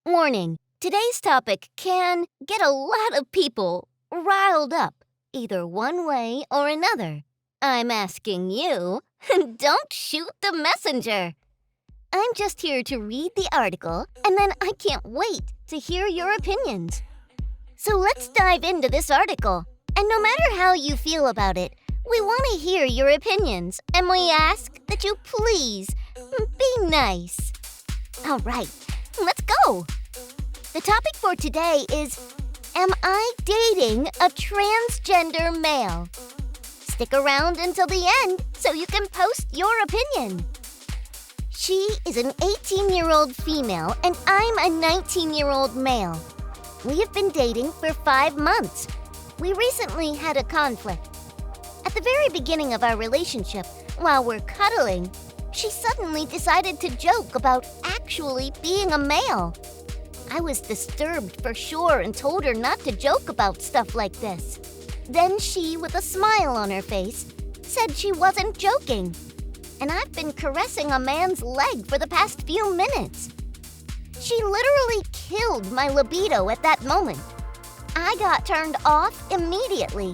Warning, today's topic can get a lot of people riled up, either one way or another. I'm asking you, don't shoot the messenger. I'm just here to read the article, and then I can't wait to hear your opinions. So let's dive into this article. And no matter how you feel about it, we want to hear your opinions, and we ask that you please be nice. All right, let's go. The topic for today is, am I dating a transgender male? Stick around until the end so you can post your opinion. She is an 18-year-old female and I'm a 19-year-old male. We have been dating for 5 months. We recently had a conflict. At the very beginning of our relationship, while we're cuddling, she suddenly decided to joke about actually being a male. I was disturbed for sure and told her not to joke about stuff like this. Then she, with a smile on her face, said she wasn't joking. And I've been caressing a man's leg for the past few minutes. She literally killed my libido at that moment. I got turned off immediately.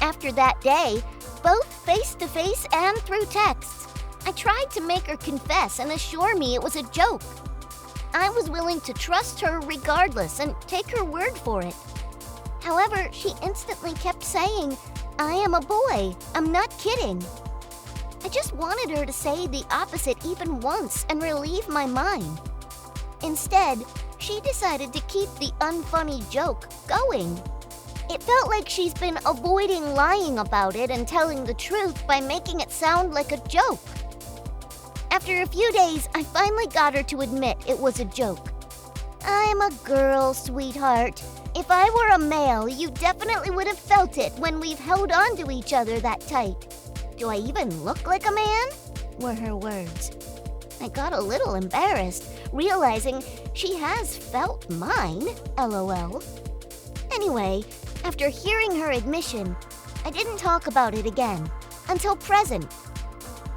After that day, both face-to-face and through texts, I tried to make her confess and assure me it was a joke. I was willing to trust her regardless and take her word for it. However, she instantly kept saying, "I am a boy, I'm not kidding." I just wanted her to say the opposite even once and relieve my mind. Instead, she decided to keep the unfunny joke going. It felt like she's been avoiding lying about it and telling the truth by making it sound like a joke. After a few days, I finally got her to admit it was a joke. "I'm a girl, sweetheart. If I were a male, you definitely would have felt it when we've held on to each other that tight. Do I even look like a man?" were her words. I got a little embarrassed, realizing she has felt mine, LOL. Anyway, after hearing her admission, I didn't talk about it again, until present.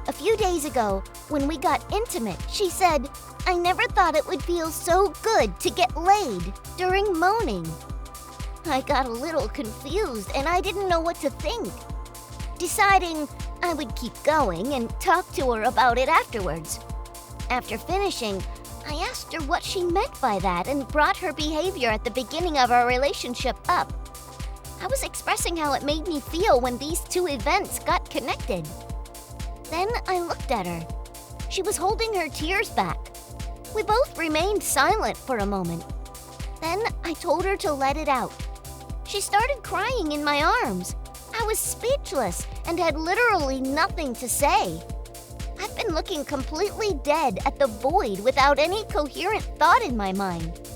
A few days ago, when we got intimate, she said, "I never thought it would feel so good to get laid during moaning." I got a little confused and I didn't know what to think. Deciding I would keep going and talk to her about it afterwards. After finishing, I asked her what she meant by that and brought her behavior at the beginning of our relationship up. I was expressing how it made me feel when these two events got connected. Then I looked at her. She was holding her tears back. We both remained silent for a moment. Then I told her to let it out. She started crying in my arms. I was speechless and had literally nothing to say. I've been looking completely dead at the void without any coherent thought in my mind.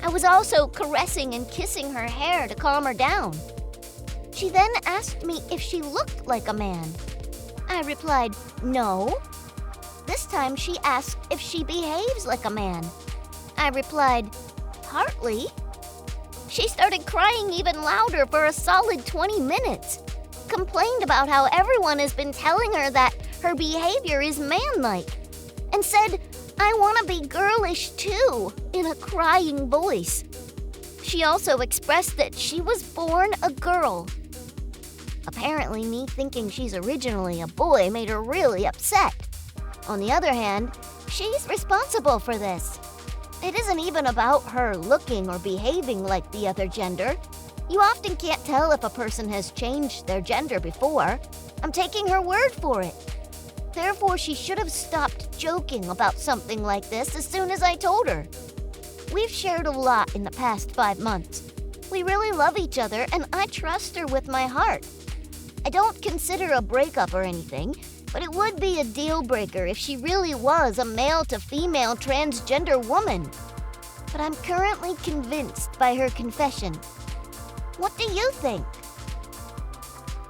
I was also caressing and kissing her hair to calm her down. She then asked me if she looked like a man. I replied, "No." This time she asked if she behaves like a man. I replied, "Partly." She started crying even louder for a solid 20 minutes, complained about how everyone has been telling her that her behavior is manlike, and said, "I want to be girlish too," in a crying voice. She also expressed that she was born a girl. Apparently, me thinking she's originally a boy made her really upset. On the other hand, she's responsible for this. It isn't even about her looking or behaving like the other gender. You often can't tell if a person has changed their gender before. I'm taking her word for it. Therefore, she should have stopped joking about something like this as soon as I told her. We've shared a lot in the past 5 months. We really love each other and I trust her with my heart. I don't consider a breakup or anything, but it would be a deal breaker if she really was a male to female transgender woman. But I'm currently convinced by her confession. What do you think?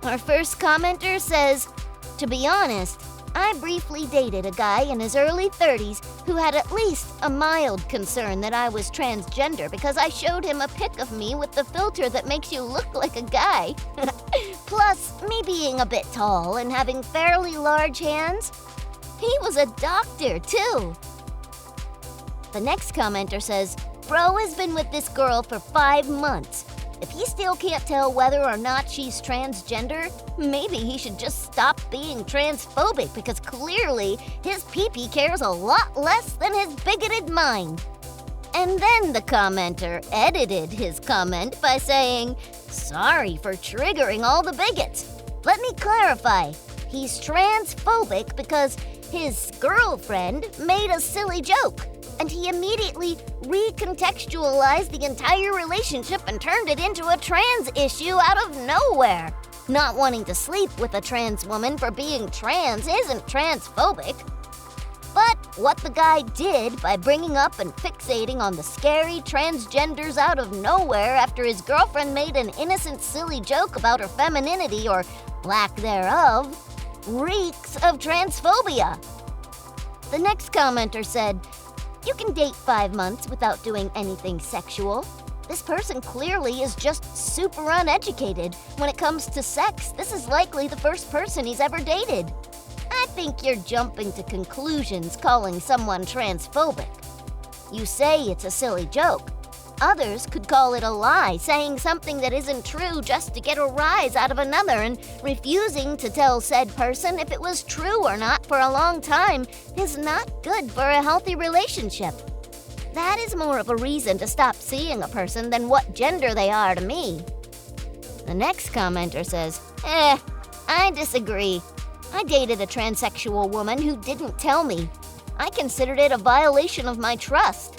Our first commenter says, "To be honest, I briefly dated a guy in his early 30s who had at least a mild concern that I was transgender because I showed him a pic of me with the filter that makes you look like a guy. Plus, me being a bit tall and having fairly large hands. He was a doctor, too." The next commenter says, bro has been with this girl for 5 months. If he still can't tell whether or not she's transgender, maybe he should just stop being transphobic because clearly his pee-pee cares a lot less than his bigoted mind. And then the commenter edited his comment by saying, sorry for triggering all the bigots. Let me clarify. He's transphobic because his girlfriend made a silly joke, and he immediately recontextualized the entire relationship and turned it into a trans issue out of nowhere. Not wanting to sleep with a trans woman for being trans isn't transphobic. But what the guy did by bringing up and fixating on the scary transgenders out of nowhere after his girlfriend made an innocent, silly joke about her femininity or lack thereof reeks of transphobia. The next commenter said, you can date 5 months without doing anything sexual. This person clearly is just super uneducated. When it comes to sex, this is likely the first person he's ever dated. I think you're jumping to conclusions calling someone transphobic. You say it's a silly joke. Others could call it a lie, saying something that isn't true just to get a rise out of another and refusing to tell said person if it was true or not for a long time is not good for a healthy relationship. That is more of a reason to stop seeing a person than what gender they are to me. The next commenter says, I disagree. I dated a transsexual woman who didn't tell me. I considered it a violation of my trust.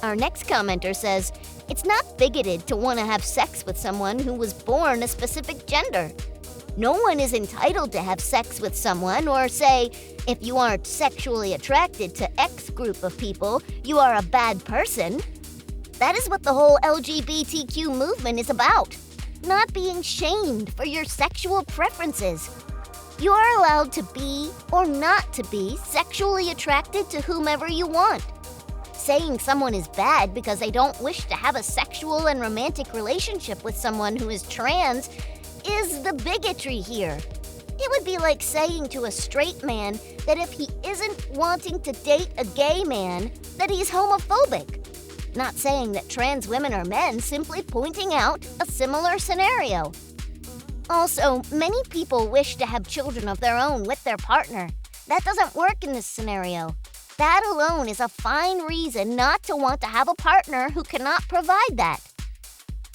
Our next commenter says, it's not bigoted to want to have sex with someone who was born a specific gender. No one is entitled to have sex with someone or say, if you aren't sexually attracted to X group of people, you are a bad person. That is what the whole LGBTQ movement is about. Not being shamed for your sexual preferences. You are allowed to be or not to be sexually attracted to whomever you want. Saying someone is bad because they don't wish to have a sexual and romantic relationship with someone who is trans is the bigotry here. It would be like saying to a straight man that if he isn't wanting to date a gay man, that he's homophobic. Not saying that trans women are men, simply pointing out a similar scenario. Also, many people wish to have children of their own with their partner. That doesn't work in this scenario. That alone is a fine reason not to want to have a partner who cannot provide that.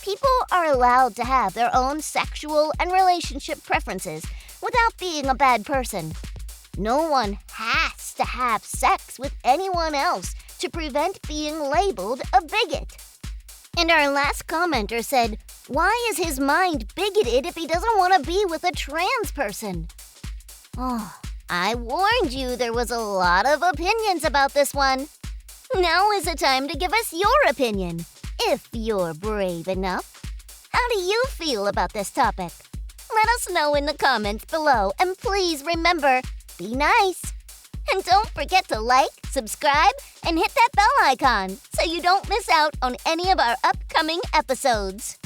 People are allowed to have their own sexual and relationship preferences without being a bad person. No one has to have sex with anyone else to prevent being labeled a bigot. And our last commenter said, why is his mind bigoted if he doesn't want to be with a trans person? I warned you there was a lot of opinions about this one. Now is the time to give us your opinion, if you're brave enough. How do you feel about this topic? Let us know in the comments below, and please remember, be nice. And don't forget to like, subscribe, and hit that bell icon so you don't miss out on any of our upcoming episodes.